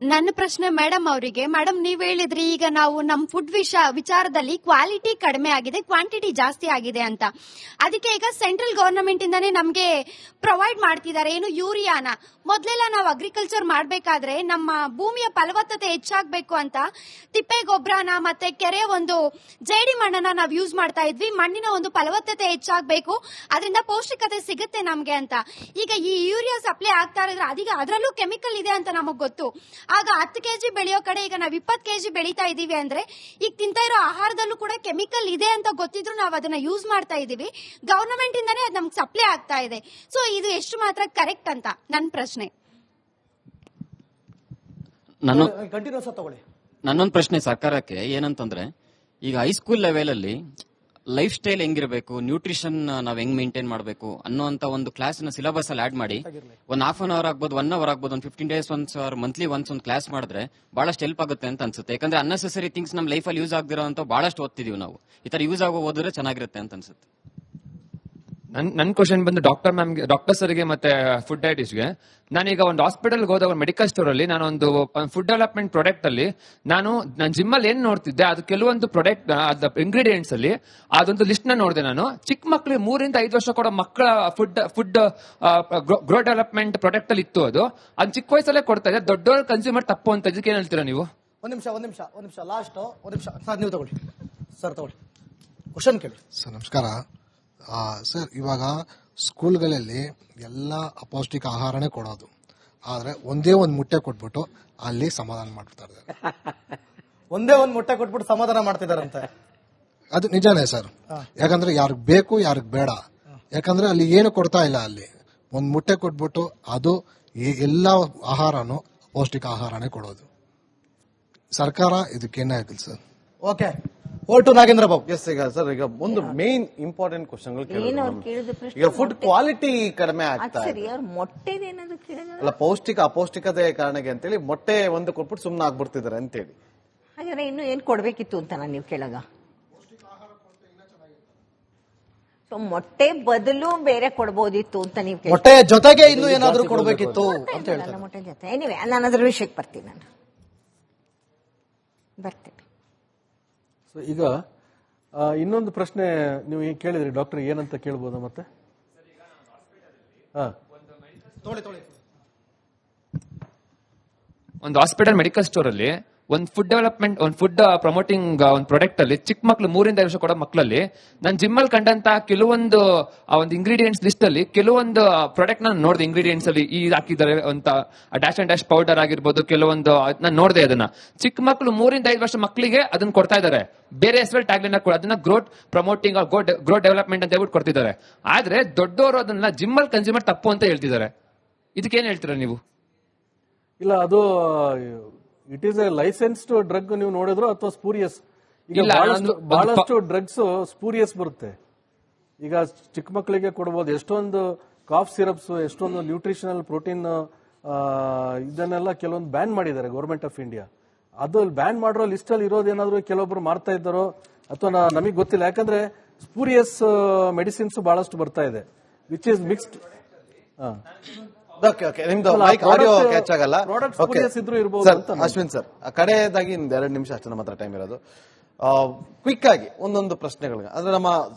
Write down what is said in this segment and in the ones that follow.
ನನ್ನ ಪ್ರಶ್ನೆ ಮೇಡಮ್ ಅವರಿಗೆ, ಮೇಡಮ್ ನೀವ್ ಹೇಳಿದ್ರಿ ಈಗ ನಾವು ನಮ್ ಫುಡ್ ವಿಚಾರದಲ್ಲಿ ಕ್ವಾಲಿಟಿ ಕಡಿಮೆ ಆಗಿದೆ, ಕ್ವಾಂಟಿಟಿ ಜಾಸ್ತಿ ಆಗಿದೆ ಅಂತ. ಅದಕ್ಕೆ ಈಗ ಸೆಂಟ್ರಲ್ ಗವರ್ನಮೆಂಟ್ ಇಂದಾನೆ ನಮ್ಗೆ ಪ್ರೊವೈಡ್ ಮಾಡ್ತಿದ್ದಾರೆ ಏನು ಯೂರಿಯಾನ. ಮೊದ್ಲೆಲ್ಲ ನಾವು ಅಗ್ರಿಕಲ್ಚರ್ ಮಾಡ್ಬೇಕಾದ್ರೆ ನಮ್ಮ ಭೂಮಿಯ ಫಲವತ್ತತೆ ಹೆಚ್ಚಾಗ್ಬೇಕು ಅಂತ ತಿಪ್ಪೆ ಗೊಬ್ಬರನ ಮತ್ತೆ ಕೆರೆ ಒಂದು ಜೇಡಿ ಮಣ್ಣನ್ನ ನಾವು ಯೂಸ್ ಮಾಡ್ತಾ ಇದ್ವಿ. ಮಣ್ಣಿನ ಒಂದು ಫಲವತ್ತತೆ ಹೆಚ್ಚಾಗ್ಬೇಕು, ಅದರಿಂದ ಪೌಷ್ಟಿಕತೆ ಸಿಗುತ್ತೆ ನಮ್ಗೆ ಅಂತ. ಈಗ ಈ ಯೂರಿಯಾ ಸಪ್ಲೈ ಆಗ್ತಾ ಇರೋದ್ರೆ ಅದೀಗ ಅದರಲ್ಲೂ ಕೆಮಿಕಲ್ ಇದೆ ಅಂತ ನಮಗ್ ಗೊತ್ತು. ಆಗ 10 ಕೆಜಿ ಬೆಳೆಯೋ ಕಡೆ ಈಗ ನಾವು 20 ಕೆಜಿ ಬೆಳೀತಾ ಇದೀವಿ ಅಂದ್ರೆ ಈಗ ತಿಂತಾ ಇರೋ ಆಹಾರದಲ್ಲೂ ಕೂಡ ಕೆಮಿಕಲ್ ಇದೆ ಅಂತ ಗೊತ್ತಿದ್ರು ನಾವು ಅದನ್ನ ಯೂಸ್ ಮಾಡ್ತಾ ಇದೀವಿ. ಗವರ್ನಮೆಂಟ್ ಇಂದಾನೆ ಅದು ನಮ್ಗೆ ಸಪ್ಲೈ ಆಗ್ತಾ ಇದೆ. ಸೊ ಇದು ಎಷ್ಟು ಮಾತ್ರ ಕರೆಕ್ಟ್ ಅಂತ ನನ್ನ ಪ್ರಶ್ನೆ. ನನ್ನೊಂದು ಪ್ರಶ್ನೆ ಸರ್ಕಾರಕ್ಕೆ ಏನಂತಂದ್ರೆ, ಈಗ ಹೈಸ್ಕೂಲ್ ಲೆವೆಲ್ ಅಲ್ಲಿ ಲೈಫ್ ಸ್ಟೈಲ್ ಹೆಂಗಿರಬೇಕು, ನ್ಯೂಟ್ರಿಷನ್ ನಾವ್ ಹೆಂಗ್ ಮೇಂಟೈನ್ ಮಾಡಬೇಕು ಅನ್ನೋಂತ ಒಂದು ಕ್ಲಾಸ್ ನ ಸಿಲೆಬಸ್ ಅಲ್ಲಿ ಆಡ್ ಮಾಡಿ ಒಂದು ಹಾಫ್ ಅನ್ ಅವರ್ ಆಗ್ಬೋದು, 1 ಅವರ್ ಆಗ್ಬೋದು, ಒಂದು 15 days once hour monthly once ಒಂದು ಕ್ಲಾಸ್ ಮಾಡಿದ್ರೆ ಬಹಳಷ್ಟು ಹೆಲ್ಪ್ ಆಗುತ್ತೆ ಅಂತ ಅನ್ಸುತ್ತೆ. ಯಾಕಂದ್ರೆ ಅನ್ನೆಸೆಸರಿ ಥಿಂಗ್ಸ್ ನಮ್ಮ ಲೈಫ್ ಅಲ್ಲಿ ಯೂಸ್ ಆಗದಿರೋ ಅಂತ ಬಹಳಷ್ಟು ಓದ್ತಿದೀವಿ ನಾವು. ಈ ತರ ಯೂಸ್ ಆಗೋ ಓದಿದ್ರೆ ಚೆನ್ನಾಗಿರುತ್ತೆ ಅಂತ ಅನ್ಸುತ್ತೆ. ನನ್ ಕ್ವಶನ್ ಬಂದು ಡಾಕ್ಟರ್ ಸರ್ಗೆ ಮತ್ತೆ ಫುಡ್ ಡಯಟಿಸ್ಟ್ಗೆ. ನಾನೀಗ ಒಂದು ಹಾಸ್ಪಿಟಲ್ ಹೋದಾಗ ಮೆಡಿಕಲ್ ಸ್ಟೋರ್ ಅಲ್ಲಿ ನಾನೊಂದು ಫುಡ್ ಡೆವಲಪ್ಮೆಂಟ್ ಪ್ರಾಡಕ್ಟ್ ಅಲ್ಲಿ ನಾನು ಜಿಮ್ ಅಲ್ಲಿ ಏನ್ ನೋಡ್ತಿದ್ದೆ, ಅದು ಕೆಲವೊಂದು ಪ್ರಾಡಕ್ಟ್ ಇಂಗ್ರೀಡಿಯೆಂಟ್ಸ್ ಅಲ್ಲಿ ಅದೊಂದು ಲಿಸ್ಟ್ ನ ನೋಡಿದೆ. ನಾನು ಚಿಕ್ಕ ಮಕ್ಕಳಿಗೆ 3 ಇಂದ 5 ವರ್ಷ ಕೂಡ ಮಕ್ಕಳ ಫುಡ್ ಗ್ರೋ ಡೆವಲಪ್ಮೆಂಟ್ ಪ್ರಾಡಕ್ಟ್ ಅಲ್ಲಿ ಇತ್ತು. ಅದು ಚಿಕ್ಕ ವಯಸ್ಸಲ್ಲೇ ಕೊಡ್ತಾ ಇದೆ. ದೊಡ್ಡವ್ರ ಕನ್ಸ್ಯೂಮರ್ ತಪ್ಪು ಅಂತ ಇದಕ್ಕೆ ಏನ್ ಹೇಳ್ತೀರಾ ನೀವು? ಒಂದ್ ನಿಮಿಷ ಲಾಸ್ಟ್ ಸರ್ ನೀವು ತಗೊಳ್ಳಿ. ಸರ್ ತಗೊಳ್ಳಿ, ಕ್ವಶನ್ ಕೇಳಿ. ಸರ್ ನಮಸ್ಕಾರ. ಸರ್ ಇವಾಗ ಸ್ಕೂಲ್ಗಳಲ್ಲಿ ಎಲ್ಲ ಅಪೌಷ್ಟಿಕ ಆಹಾರನೇ ಕೊಡೋದು, ಆದ್ರೆ ಒಂದೇ ಒಂದು ಮುಟ್ಟೆ ಕೊಟ್ಬಿಟ್ಟು ಅಲ್ಲಿ ಸಮಾಧಾನ ಮಾಡ್ಬಿಡ್ತಾರೆ. ಒಂದೇ ಒಂದು ಮೊಟ್ಟೆ ಕೊಟ್ಬಿಟ್ಟು ಸಮಾಧಾನ ಮಾಡ್ತಿದಾರಂತೆ. ಅದು ನಿಜಾನೇ ಸರ್. ಯಾಕಂದ್ರೆ ಯಾರಿಗ್ ಬೇಕು ಯಾರಿಗ್ ಬೇಡ. ಯಾಕಂದ್ರೆ ಅಲ್ಲಿ ಏನು ಕೊಡ್ತಾ ಇಲ್ಲ. ಅಲ್ಲಿ ಒಂದ್ ಮುಟ್ಟೆ ಕೊಟ್ಬಿಟ್ಟು ಅದು ಎಲ್ಲ ಆಹಾರನು ಪೌಷ್ಟಿಕ ಆಹಾರನೇ ಕೊಡೋದು. ಸರ್ಕಾರ ಇದಕ್ಕೇನೇ ಆಗಿಲ್ಲ sir. Okay, vote Nagendra Babu. Yes, ಈಗ ಸರ್ ಈಗ ಒಂದು ಮೇನ್ ಇಂಪಾರ್ಟೆಂಟ್ ಕ್ವಶನ್ ಈಗ ಫುಡ್ ಕ್ವಾಲಿಟಿ ಕಡಿಮೆ ಆಗ್ತಾ ಇದೆ. ಅಲ್ಲ, ಅಪೌಷ್ಟಿಕತೆ ಕಾರಣಕ್ಕೆ ಅಂತೇಳಿ ಮೊಟ್ಟೆ ಒಂದು ಕೊಟ್ಬಿಟ್ಟು ಸುಮ್ಮನೆ ಆಗ್ಬಿಡ್ತಿದ್ದಾರೆ ಅಂತೇಳಿ. ಹಾಗಾದ್ರೆ ಇನ್ನು ಏನ್ ಕೊಡ್ಬೇಕಿತ್ತು ಅಂತ ನೀವು ಕೇಳಾಗ, ಸೊ ಮೊಟ್ಟೆ ಬದಲು ಬೇರೆ ಕೊಡ್ಬೋದಿತ್ತು ಅಂತ ನೀವು ಮೊಟ್ಟೆ ಜೊತೆಗೆ ಇನ್ನು ಏನಾದ್ರೂ ಕೊಡ್ಬೇಕಿತ್ತು ಅಂತ ಹೇಳ್ತಾರೆ. ಮೊಟ್ಟೆ ಜೊತೆ ಏನಿವೆ, ನಾನು ಅದ್ರ ವಿಷಯಕ್ಕೆ ಬರ್ತೀನಿ. ನಾನು ಬರ್ತೀನಿ. ಸೊ ಈಗ ಇನ್ನೊಂದು ಪ್ರಶ್ನೆ ನೀವು ಕೇಳಿದ್ರಿ ಡಾಕ್ಟರ್, ಏನಂತ ಕೇಳ್ಬೋದಾ ಮತ್ತೆ? ಒಂದು ಹಾಸ್ಪಿಟಲ್ ಮೆಡಿಕಲ್ ಸ್ಟೋರ್ ಅಲ್ಲಿ ಒಂದು ಫುಡ್ ಡೆವಲಪ್ಮೆಂಟ್, ಒಂದು ಫುಡ್ ಪ್ರಮೋಟಿಂಗ್ ಒಂದು ಪ್ರಾಡಕ್ಟ್ ಅಲ್ಲಿ ಚಿಕ್ಕ ಮಕ್ಳು 3 ಇಂದ 5 ವರ್ಷ ಕೊಡೋ ಮಕ್ಕಳಲ್ಲಿ ನಾನು ಜಿಮ್ ಅಲ್ಲಿ ಕಂಡಂತ ಕೆಲವೊಂದು ಒಂದು ಇಂಗ್ರೀಡಿಯೆಂಟ್ಸ್ ಲಿಸ್ಟ್ ಅಲ್ಲಿ ಕೆಲವೊಂದು ಪ್ರಾಡಕ್ಟ್ ನಾನು ನೋಡಿದೆ. ಇಂಗ್ರೀಡಿಯೆಂಟ್ಸ್ ಅಲ್ಲಿ ಈ ಹಾಕಿದ್ದಾರೆ ಅಂತ ಡ್ಯಾಶ್ ಅಂಡ್ ಡ್ಯಾಶ್ ಪೌಡರ್ ಆಗಿರ್ಬೋದು, ಕೆಲವೊಂದು ನಾನು ನೋಡಿದೆ. ಅದನ್ನ ಚಿಕ್ಕ ಮಕ್ಕಳು 3 ಇಂದ 5 ವರ್ಷ ಮಕ್ಕಳಿಗೆ ಅದನ್ನ ಕೊಡ್ತಾ ಇದ್ದಾರೆ. ಬೇರೆ ಹೆಸರಲ್ಲಿ ಟ್ಯಾಗ್ಲೈನ್ ಅದನ್ನ ಗ್ರೋತ್ ಪ್ರಮೋಟಿಂಗ್ ಗ್ರೋತ್ ಡೆವಲಪ್ಮೆಂಟ್ ಅಂತ ಹೇಳ್ಬಿಟ್ಟು ಕೊಡ್ತಿದ್ದಾರೆ. ಆದ್ರೆ ದೊಡ್ಡವರು ಅದನ್ನ ಜಿಮ್ ಅಲ್ಲಿ ಕನ್ಸ್ಯೂಮರ್ ತಪ್ಪು ಅಂತ ಹೇಳ್ತಿದ್ದಾರೆ. ಇದಕ್ಕೇನ್ ಹೇಳ್ತೀರಾ ನೀವು? ಇಲ್ಲ, ಅದು it is A licensed drug ನೀವು ನೋಡಿದ್ರು ಅಥವಾ ಸ್ಪೂರಿಯಸ್? ಈಗ ಬಹಳಷ್ಟು ಡ್ರಗ್ಸ್ ಸ್ಪೂರಿಯಸ್ ಬರುತ್ತೆ. ಈಗ ಚಿಕ್ಕ ಮಕ್ಕಳಿಗೆ ಕೊಡಬಹುದು. ಎಷ್ಟೊಂದು ಕಾಫ್ ಸಿರಪ್ಸ್, ಎಷ್ಟೊಂದು ನ್ಯೂಟ್ರಿಷನಲ್ ಪ್ರೋಟೀನ್ ಇದನ್ನೆಲ್ಲ ಕೆಲವೊಂದು ಬ್ಯಾನ್ ಮಾಡಿದ್ದಾರೆ ಗವರ್ಮೆಂಟ್ ಆಫ್ ಇಂಡಿಯಾ. ಅದು ಬ್ಯಾನ್ ಮಾಡಿರೋ ಲಿಸ್ಟ್ ಅಲ್ಲಿ ಇರೋದೇನಾದ್ರು ಕೆಲವೊಬ್ರು ಮಾಡ್ತಾ ಇದ್ದಾರೋ ಅಥವಾ ನಮಗೆ ಗೊತ್ತಿಲ್ಲ. ಯಾಕಂದ್ರೆ ಸ್ಪೂರಿಯಸ್ ಮೆಡಿಸಿನ್ಸ್ ಬಹಳಷ್ಟು ಬರ್ತಾ ಇದೆ, ವಿಚ್ ಇಸ್ ಮಿಕ್ಸ್ಡ್. ನಿಮ್ದು ಮೈಕ್ ಆಡಿಯೋ ಕ್ಯಾಚ್ ಆಗಲ್ಲ. ಅಶ್ವಿನ್ ಸರ್, ಕಡೆಯದಾಗಿ 2 ನಿಮಿಷ ಅಷ್ಟೇ ನಮ್ಮ ಹತ್ರ ಟೈಮ್ ಇರೋದು. ಕ್ವಿಕ್ ಆಗಿ ಒಂದೊಂದು ಪ್ರಶ್ನೆಗಳಿಗೆ, ಅಂದ್ರೆ ನಮ್ಮ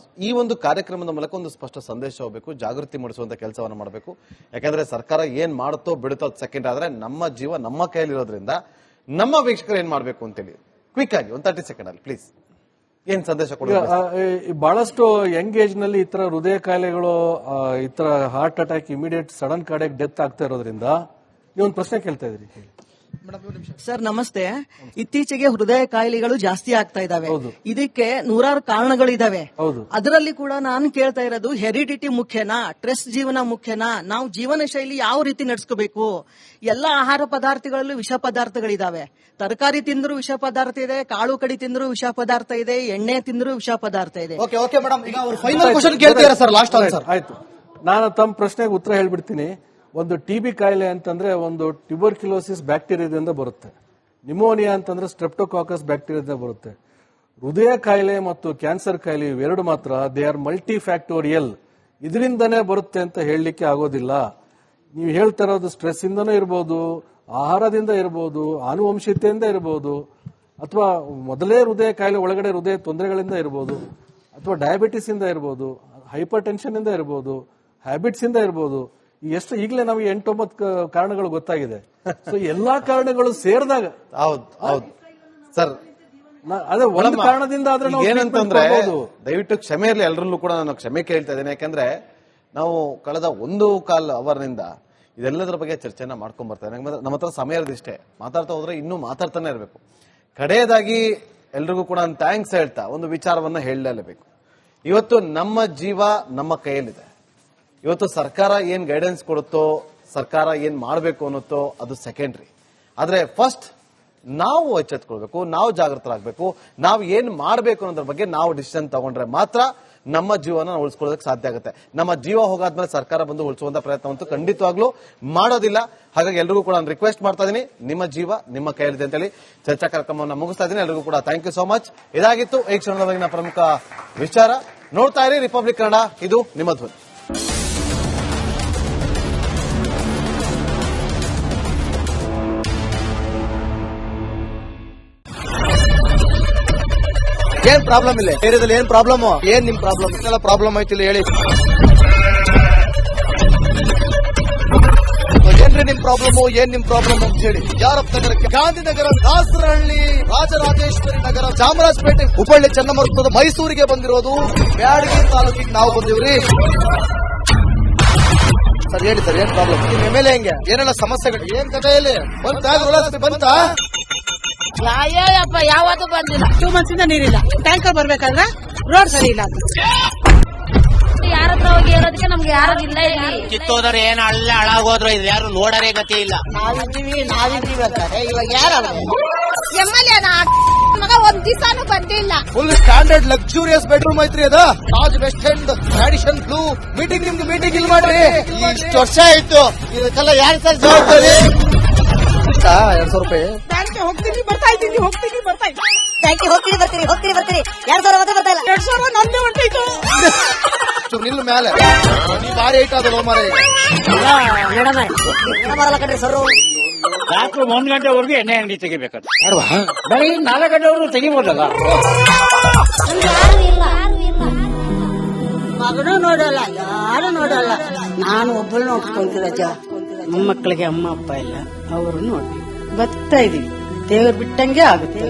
ಈ ಒಂದು ಕಾರ್ಯಕ್ರಮದ ಮೂಲಕ ಒಂದು ಸ್ಪಷ್ಟ ಸಂದೇಶ ಹೋಗಬೇಕು, ಜಾಗೃತಿ ಮೂಡಿಸುವಂತ ಕೆಲಸವನ್ನು ಮಾಡಬೇಕು. ಯಾಕಂದ್ರೆ ಸರ್ಕಾರ ಏನ್ ಮಾಡುತ್ತೋ ಬಿಡುತ್ತೋ ಸೆಕೆಂಡ್, ಆದ್ರೆ ನಮ್ಮ ಜೀವ ನಮ್ಮ ಕೈಯಲ್ಲಿರೋದ್ರಿಂದ ನಮ್ಮ ವೀಕ್ಷಕರು ಏನ್ ಮಾಡ್ಬೇಕು ಅಂತೇಳಿ ಕ್ವಿಕ್ ಆಗಿ ಒಂದು 30 ಸೆಕೆಂಡ್ ಅಲ್ಲಿ ಪ್ಲೀಸ್ ಏನ್ ಸಂದೇಶ ಕೊಡಬೇಕು? ಬಹಳಷ್ಟು ಯಂಗ್ ಏಜ್ ನಲ್ಲಿ ಈ ತರ ಹೃದಯ ಕಾಯಿಲೆಗಳು, ಈ ತರ heart attack, immediate sudden cardiac death ಆಗ್ತಾ ಇರೋದ್ರಿಂದ ನೀವೊಂದು ಪ್ರಶ್ನೆ ಕೇಳ್ತಾ ಇದ್ರಿ. ಸರ್ ನಮಸ್ತೆ. ಇತ್ತೀಚೆಗೆ ಹೃದಯ ಕಾಯಿಲೆಗಳು ಜಾಸ್ತಿ ಆಗ್ತಾ ಇದಾವೆ. ಇದಕ್ಕೆ ನೂರಾರು ಕಾರಣಗಳಿದಾವೆ. ಅದರಲ್ಲಿ ಕೂಡ ನಾನು ಕೇಳ್ತಾ ಇರೋದು, ಹೆರಿಡಿಟಿ ಮುಖ್ಯನಾ, ಸ್ಟ್ರೆಸ್ ಜೀವನ ಮುಖ್ಯನಾ, ನಾವು ಜೀವನ ಶೈಲಿ ಯಾವ ರೀತಿ ನಡೆಸ್ಕೋಬೇಕು? ಎಲ್ಲ ಆಹಾರ ಪದಾರ್ಥಗಳಲ್ಲೂ ವಿಷ ಪದಾರ್ಥಗಳಿದಾವೆ. ತರಕಾರಿ ತಿಂದ್ರು ವಿಷ ಪದಾರ್ಥ ಇದೆ, ಕಾಳು ಕಡಿ ತಿಂದ್ರು ವಿಷ ಪದಾರ್ಥ ಇದೆ, ಎಣ್ಣೆ ತಿಂದ್ರು ವಿಷ ಪದಾರ್ಥ ಇದೆ. ಆಯ್ತು, ನಾನು ತಮ್ಮ ಪ್ರಶ್ನೆಗೆ ಉತ್ತರ ಹೇಳ್ಬಿಡ್ತೀನಿ. ಒಂದು ಟಿಬಿ ಕಾಯಿಲೆ ಅಂತಂದ್ರೆ ಒಂದು ಟ್ಯೂಬರ್ಕ್ಯುಲೋಸಿಸ್ ಬ್ಯಾಕ್ಟೀರಿಯಾದಿಂದ ಬರುತ್ತೆ. ನಿಮೋನಿಯಾ ಅಂತಂದ್ರೆ ಸ್ಟ್ರೆಪ್ಟೋಕಾಕಸ್ ಬ್ಯಾಕ್ಟೀರಿಯಾದಿಂದ ಬರುತ್ತೆ. ಹೃದಯ ಕಾಯಿಲೆ ಮತ್ತು ಕ್ಯಾನ್ಸರ್ ಕಾಯಿಲೆ ಇವೆರಡು ಮಾತ್ರ ದೇ ಆರ್ ಮಲ್ಟಿ ಫ್ಯಾಕ್ಟೋರಿಯಲ್. ಇದರಿಂದನೇ ಬರುತ್ತೆ ಅಂತ ಹೇಳಲಿಕ್ಕೆ ಆಗೋದಿಲ್ಲ. ನೀವು ಹೇಳ್ತಾ ಇರೋದು ಸ್ಟ್ರೆಸ್ ಇಂದನೂ ಇರಬಹುದು, ಆಹಾರದಿಂದ ಇರ್ಬೋದು, ಆನುವಂಶಿಕತೆಯಿಂದ ಇರ್ಬೋದು, ಅಥವಾ ಮೊದಲೇ ಹೃದಯ ಕಾಯಿಲೆ ಒಳಗಡೆ ಹೃದಯ ತೊಂದರೆಗಳಿಂದ ಇರ್ಬೋದು, ಅಥವಾ ಡಯಾಬಿಟಿಸ್ ಇಂದ ಇರ್ಬೋದು, ಹೈಪರ್ ಟೆನ್ಷನ್ ಇಂದ ಇರ್ಬೋದು, ಹ್ಯಾಬಿಟ್ಸ್ ಇಂದ ಇರ್ಬೋದು. ಎಷ್ಟು ಈಗಲೇ ನಮಗೆ 8-9 ಕಾರಣಗಳು ಗೊತ್ತಾಗಿದೆ. ಸೊ ಎಲ್ಲಾ ಕಾರಣಗಳು ಸೇರಿದಾಗ ಹೌದು ಸರ್, ಅದೇ ಒಂದು ಕಾರಣದಿಂದ ಆದ್ರೆ ನಾವು ಏನಂತಂದ್ರೆ ದಯವಿಟ್ಟು ಕ್ಷಮೆ ಇರಲಿ ಎಲ್ಲರಲ್ಲೂ ಕೂಡ ನಾನು ಕ್ಷಮೆ ಕೇಳ್ತಾ ಇದ್ದೇನೆ. ಯಾಕಂದ್ರೆ ನಾವು ಕಳೆದ 1.25 ಅವರ್ನಿಂದ ಇದೆಲ್ಲದರ ಬಗ್ಗೆ ಚರ್ಚೆನ ಮಾಡ್ಕೊಂಡ್ ಬರ್ತಾರೆ. ನಮ್ಮ ಹತ್ರ ಸಮಯ ಇರೋದಿಷ್ಟೇ, ಮಾತಾಡ್ತಾ ಹೋದ್ರೆ ಇನ್ನೂ ಮಾತಾಡ್ತಾನೆ ಇರಬೇಕು. ಕಡೆಯದಾಗಿ ಎಲ್ರಿಗೂ ಕೂಡ ಥ್ಯಾಂಕ್ಸ್ ಹೇಳ್ತಾ ಒಂದು ವಿಚಾರವನ್ನ ಹೇಳಲೇಬೇಕು. ಇವತ್ತು ನಮ್ಮ ಜೀವ ನಮ್ಮ ಕೈಯಲ್ಲಿದೆ. ಇವತ್ತು ಸರ್ಕಾರ ಏನ್ ಗೈಡೆನ್ಸ್ ಕೊಡುತ್ತೋ, ಸರ್ಕಾರ ಏನ್ ಮಾಡಬೇಕು ಅನ್ನುತ್ತೋ ಅದು ಸೆಕೆಂಡ್ರಿ. ಆದ್ರೆ ಫಸ್ಟ್ ನಾವು ಎಚ್ಚೆತ್ಕೊಳ್ಬೇಕು, ನಾವು ಜಾಗೃತರಾಗಬೇಕು. ನಾವು ಏನ್ ಮಾಡಬೇಕು ಅನ್ನೋದ್ರ ಬಗ್ಗೆ ನಾವು ಡಿಸಿಷನ್ ತಗೊಂಡ್ರೆ ಮಾತ್ರ ನಮ್ಮ ಜೀವನ ಉಳಿಸ್ಕೊಳ್ಳೋದಕ್ಕೆ ಸಾಧ್ಯ ಆಗುತ್ತೆ. ನಮ್ಮ ಜೀವ ಹೋಗಾದ್ಮೇಲೆ ಸರ್ಕಾರ ಬಂದು ಉಳಿಸುವಂತ ಪ್ರಯತ್ನವಂತೂ ಖಂಡಿತವಾಗ್ಲೂ ಮಾಡೋದಿಲ್ಲ. ಹಾಗಾಗಿ ಎಲ್ರಿಗೂ ಕೂಡ ನಾನು ರಿಕ್ವೆಸ್ಟ್ ಮಾಡ್ತಾ ಇದೀನಿ, ನಿಮ್ಮ ಜೀವ ನಿಮ್ಮ ಕೈಯಲ್ಲಿದೆ ಅಂತೇಳಿ ಚರ್ಚಾ ಕಾರ್ಯಕ್ರಮವನ್ನು ಮುಗಿಸ್ತಾ ಇದ್ದೀನಿ. ಎಲ್ರಿಗೂ ಕೂಡ ಥ್ಯಾಂಕ್ ಯು ಸೋ ಮಚ್. ಇದಾಗಿತ್ತು ಈ ಕ್ಷಣದವರೆಗಿನ ಪ್ರಮುಖ ವಿಚಾರ. ನೋಡ್ತಾ ಇರಿ ರಿಪಬ್ಲಿಕ್ ಕನ್ನಡ, ಇದು ನಿಮ್ಮ ಧ್ವನಿ. ಏನ್ ಪ್ರಾಬ್ಲಮ್ ಇಲ್ಲ ಏರಿಯಾದಲ್ಲಿ? ಏನ್ ಪ್ರಾಬ್ಲಮ್? ಏನ್ ನಿಮ್ ಪ್ರಾಬ್ಲಮ್? ಇದೆಲ್ಲ ಪ್ರಾಬ್ಲಮ್ ಆಯ್ತಿಲ್ಲ ಹೇಳಿ. ಏನ್ರಿ ನಿಮ್ ಪ್ರಾಬ್ಲಮ್? ಏನ್ ನಿಮ್ ಪ್ರಾಬ್ಲಮ್ ಅಂತ ಹೇಳಿ. ಯಾರಪ್ಪ ನಗರಕ್ಕೆ? ಗಾಂಧಿನಗರ, ದಾಸರಹಳ್ಳಿ, ರಾಜರಾಜೇಶ್ವರಿ ನಗರ, ಚಾಮರಾಜಪೇಟೆ, ಹುಬ್ಬಳ್ಳಿ, ಚನ್ನಮರುತ್ತದ, ಮೈಸೂರಿಗೆ ಬಂದಿರೋದು. ಬ್ಯಾಡಗಿ ತಾಲೂಕಿಗೆ ನಾವು ಬಂದಿವ್ರಿ. ಸರ್ ಹೇಳಿ ಸರ್, ಏನ್ ಪ್ರಾಬ್ಲಮ್? ನಿಮ್ ಎಮ್ಎಲ್ಎ ಹೆಂಗೆ? ಏನೆಲ್ಲ ಸಮಸ್ಯೆಗಳು? ಏನ್ ಕಥೆಯಲ್ಲಿ ಬಂತ? ಯಾಯಪ್ಪ ಯಾವತ್ತೂ ಬಂದಿಲ್ಲ. 2 months ಇಂದ ನೀರಿಲ್ಲ. ಟ್ಯಾಂಕರ್ ಬರ್ಬೇಕಾದ್ರೆ ರೋಡ್ ಸರಿ ಇಲ್ಲ. ಯಾರ ಹತ್ರ ಹೋಗಿ ಹೇಳೋದಕ್ಕೆ ನಮ್ಗೆ ಯಾರು ಇಲ್ಲ. ಇಲ್ಲಿ ಕಿತ್ತೋದ್ರೆ ಏನ್ ಅಲ್ಲ ಹಾಳಾಗೋದ್ರು ಇದು ಯಾರು ನೋಡರೇ ಗತಿ ಇಲ್ಲ. ನಾವಿದ್ದೀವಿ ಅಂತಾರೆ. ಇವಾಗ ಯಾರು ಎಮ್ಎಲ್ಎ ಮಗ ಒಂದ್ ದಿವಸನೂ ಬಂದಿಲ್ಲ. ಫುಲ್ ಸ್ಟ್ಯಾಂಡರ್ಡ್ ಲಕ್ಸುರಿಯಸ್ ಬೆಡ್ರೂಮ್ ಐತ್ರಿ ಅದ. Taj West End tradition blue. Meeting ನಿಮ್ದು ಮೀಟಿಂಗ್ ಇಲ್ಲಿ ಮಾಡ್ರಿ. ಇಷ್ಟು ವರ್ಷ ಆಯ್ತು, ಇದಕ್ಕೆಲ್ಲ ಯಾರು ಸರ್ ಜವಾಬ್ದಾರಿ? 200 ರೂಪಾಯಿ ಹೋಗ್ತೀನಿ ಬರ್ತಾ ಇದ್ದೀನಿ. ಬ್ಯಾಂಕಿಗೆ ಹೋಗ್ತೀನಿ ಬರ್ತೀನಿ 2000 ಮತ್ತೆ ಬರ್ತಾ ಇಲ್ಲ. 2000 ನಮ್ದೇ ಹೊಂಟೈತು. ನಿಲ್ಲು ಮೇಲೆ ಭಾರಿ ಐಟ್ ಅದಲ್ಲ ಮಾರೇ. ಬರಲ್ಲ ಕಣ್ರಿ ಸರ್. ರಾತ್ರಿ 1 ಗಂಟೆವರೆಗೂ ಎಣ್ಣೆ ಅಂಗಡಿ ತೆಗಿಬೇಕಾದ್ರೆ ಬೆಳಗ್ಗೆ 4 ಗಂಟೆವರೆಗೂ ತೆಗಿಬೋದಲ್ಲ. ಮಗನೂ ನೋಡಲ್ಲ, ಯಾರು ನೋಡಲ್ಲ. ನಾನು ಒಬ್ಬಳು ನೋಡ್ಕೊಂತೀರಜ್ಜ. ಮೊಮ್ಮಕ್ಕಳಿಗೆ ಅಮ್ಮ ಅಪ್ಪ ಇಲ್ಲ, ಅವರು ನೋಡಿ ಬದುಕ್ತಾ ಇದೀವಿ. ದೇವ್ರು ಬಿಟ್ಟಂಗೆ ಆಗುತ್ತೆ.